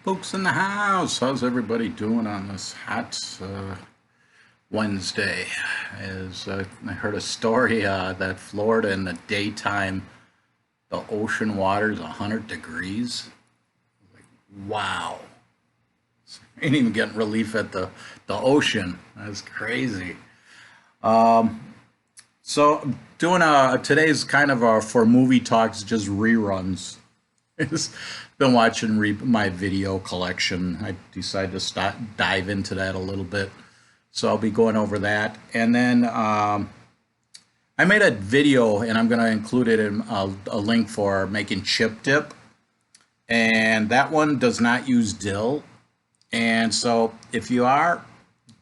Folks in the house, how's everybody doing on this hot Wednesday? I heard a story that Florida in the daytime, the ocean water is 100 degrees. Wow. Ain't even getting relief at the ocean. That's crazy. So doing today's kind of for movie talks, just reruns. Been watching my video collection. I decided to dive into that a little bit. So I'll be going over that. And then I made a video and I'm going to include it in a link for making chip dip. And that one does not use dill. And so if you are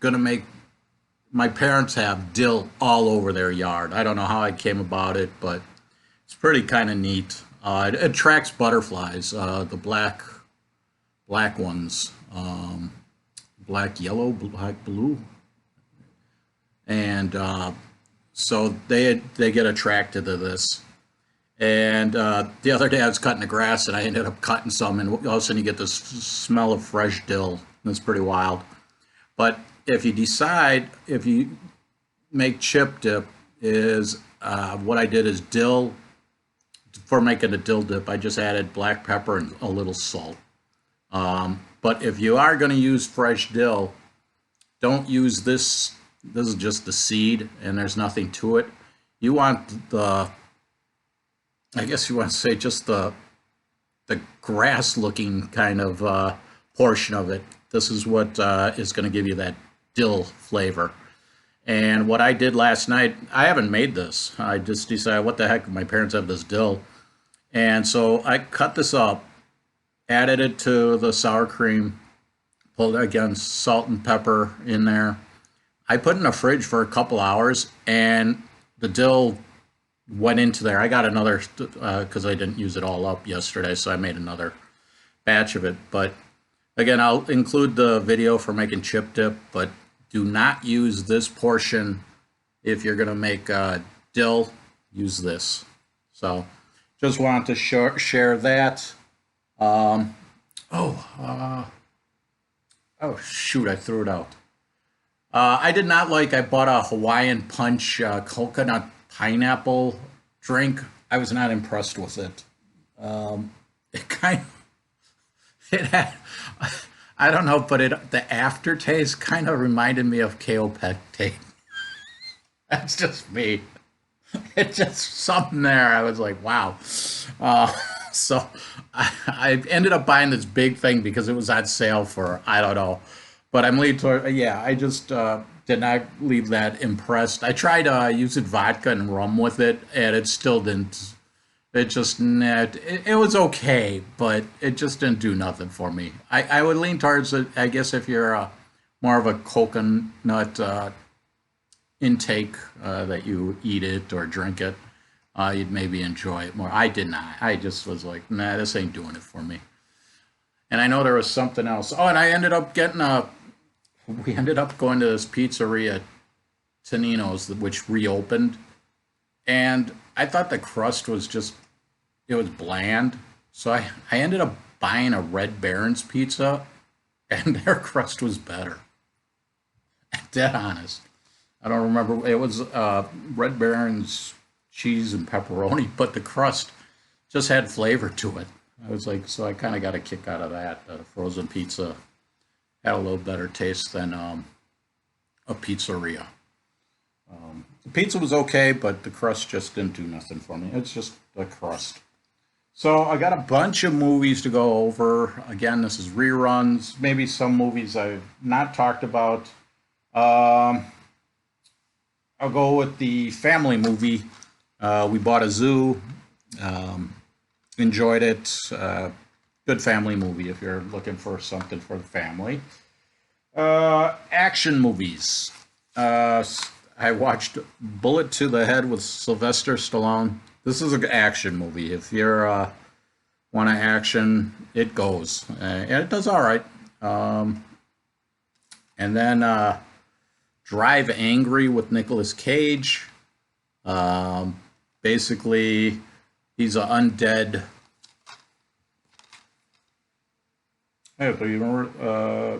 going to make, my parents have dill all over their yard. I don't know how I came about it, but it's pretty kind of neat. It attracts butterflies, the black ones, black, yellow, black, blue, and so they get attracted to this. And the other day I was cutting the grass and I ended up cutting some, and all of a sudden you get this smell of fresh dill. That's pretty wild. But if you make chip dip, is what I did is dill. For making a dill dip, I just added black pepper and a little salt. But if you are going to use fresh dill, don't use this. This is just the seed, and there's nothing to it. You want I guess you want to say just the grass-looking kind of portion of it. This is what is going to give you that dill flavor. And what I did last night, I haven't made this. I just decided, what the heck, my parents have this dill. And so I cut this up, added it to the sour cream, pulled again salt and pepper in there. I put it in the fridge for a couple hours, and the dill went into there. I got another because I didn't use it all up yesterday, so I made another batch of it. But again, I'll include the video for making chip dip, but do not use this portion if you're going to make dill. Use this. So just wanted to share that. Oh shoot, I threw it out. I did not like, I bought a Hawaiian Punch coconut pineapple drink. I was not impressed with it. It kind of, it had, I don't know, but the aftertaste kind of reminded me of Kaopectate. That's just me. It's just something there. I was like, wow. Uh, so I ended up buying this big thing because it was on sale for, I don't know. But I'm leaning toward, yeah, I just did not leave that impressed. I tried using vodka and rum with it, and it still didn't. It just, it was okay, but it just didn't do nothing for me. I would lean towards it, I guess, if you're more of a coconut intake that you eat it or drink it, you'd maybe enjoy it more. I did not. I just was like, nah, this ain't doing it for me. And I know there was something else. Oh, and I ended up we ended up going to this pizzeria, Tonino's, which reopened. And I thought the crust was just, it was bland. So I ended up buying a Red Baron's pizza, and their crust was better. Dead honest. I don't remember. It was Red Baron's cheese and pepperoni, but the crust just had flavor to it. I was like, so I kind of got a kick out of that. Frozen pizza had a little better taste than a pizzeria. The pizza was okay, but the crust just didn't do nothing for me. It's just the crust. So I got a bunch of movies to go over. Again, this is reruns. Maybe some movies I've not talked about. I'll go with the family movie. We bought a zoo. Um, Enjoyed it. Good family movie if you're looking for something for the family. Action movies. I watched Bullet to the Head with Sylvester Stallone. This is an action movie. If you're want to action, it goes. And it does all right. And then Drive Angry with Nicolas Cage. Um, Basically, he's an undead. Hey, but you remember?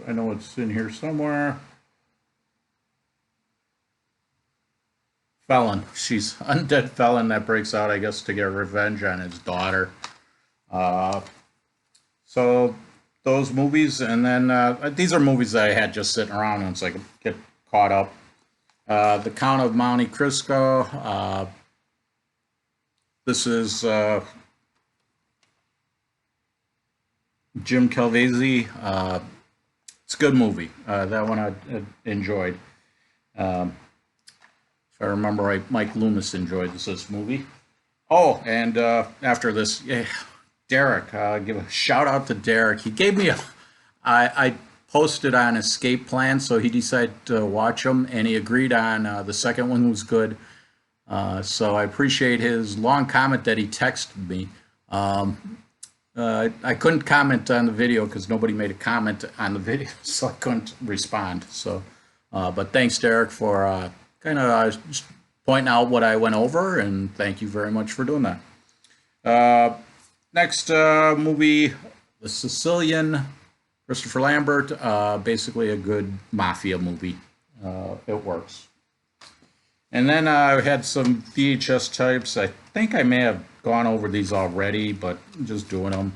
I know it's in here somewhere. Felon. She's undead felon that breaks out, I guess, to get revenge on his daughter. Uh, so those movies, and then these are movies that I had just sitting around, and so I could get caught up. The Count of Monte Cristo. This is Jim Caviezel. It's a good movie. That one I enjoyed. Um, if I remember right, Mike Loomis enjoyed this movie. Oh, and after this, yeah, Derek, give a shout out to Derek. He gave me a, I posted on Escape Plan, so he decided to watch them, and he agreed on the second one was good. So I appreciate his long comment that he texted me. I couldn't comment on the video because nobody made a comment on the video, so I couldn't respond. So, but thanks, Derek, for kind of pointing out what I went over, and thank you very much for doing that. Next movie, The Sicilian, Christopher Lambert, basically a good mafia movie. It works. And then I had some VHS types. I think I may have gone over these already, but I'm just doing them.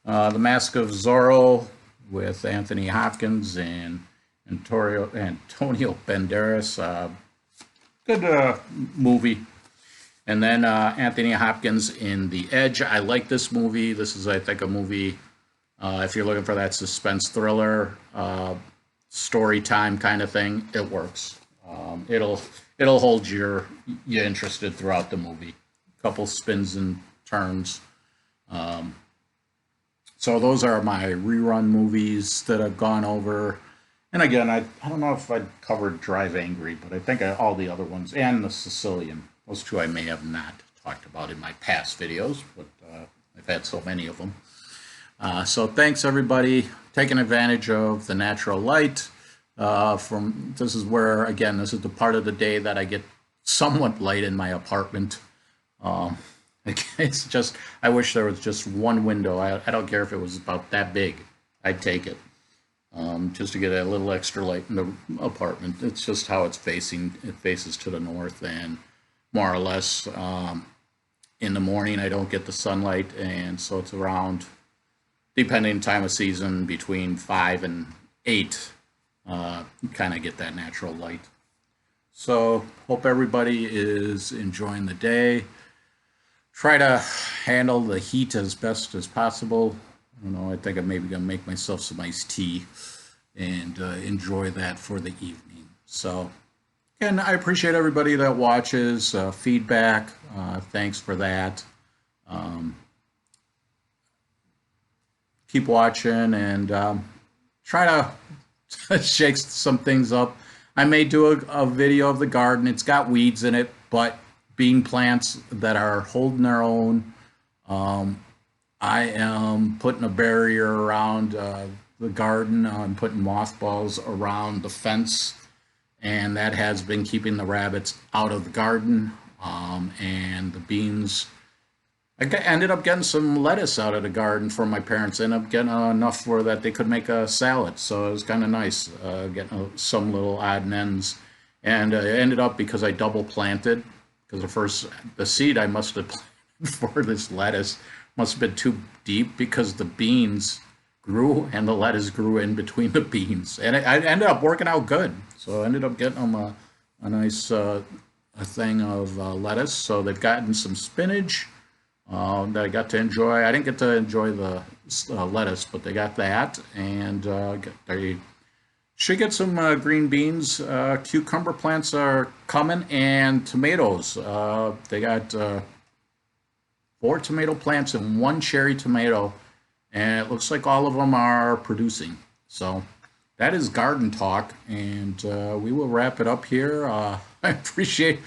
The Mask of Zorro with Anthony Hopkins and Antonio Banderas. Good movie. And then Anthony Hopkins in The Edge. I like this movie. This is, I think, a movie, if you're looking for that suspense thriller, story time kind of thing, it works. It'll hold you interested throughout the movie. A couple spins and turns. So those are my rerun movies that I've gone over. And again, I don't know if I'd covered Drive Angry, but I think all the other ones, and The Sicilian, those two I may have not talked about in my past videos, but I've had so many of them. So thanks, everybody, taking advantage of the natural light. This is where, again, this is the part of the day that I get somewhat light in my apartment. It's just, I wish there was just one window. I don't care if it was about that big. I'd take it. Just to get a little extra light in the apartment. It's just how it's facing. It faces to the north, and more or less in the morning I don't get the sunlight, and so it's around, depending time of season, between 5 and 8. Kind of get that natural light. So hope everybody is enjoying the day. Try to handle the heat as best as possible. I don't know, I think I'm maybe gonna make myself some iced tea and enjoy that for the evening. So again, I appreciate everybody that watches, feedback, thanks for that. Keep watching, and try to shake some things up. I may do a video of the garden. It's got weeds in it, but bean plants that are holding their own. I am putting a barrier around the garden. I'm putting mothballs around the fence, and that has been keeping the rabbits out of the garden. And the beans, ended up getting some lettuce out of the garden from my parents. Ended up getting enough for that they could make a salad. So it was kind of nice getting some little odd and ends. And it ended up, because I double planted, because the seed I must have planted for this lettuce must have been too deep, because the beans grew and the lettuce grew in between the beans, and I ended up working out good. So I ended up getting them a nice a thing of lettuce. So they've gotten some spinach that I got to enjoy. I didn't get to enjoy the lettuce, but they got that, and they should get some green beans. Cucumber plants are coming, and tomatoes. They got 4 tomato plants and 1 cherry tomato, and it looks like all of them are producing. So that is garden talk, and we will wrap it up here. I appreciate,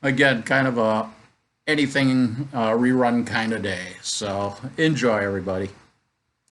again, kind of a anything rerun kind of day. So enjoy, everybody.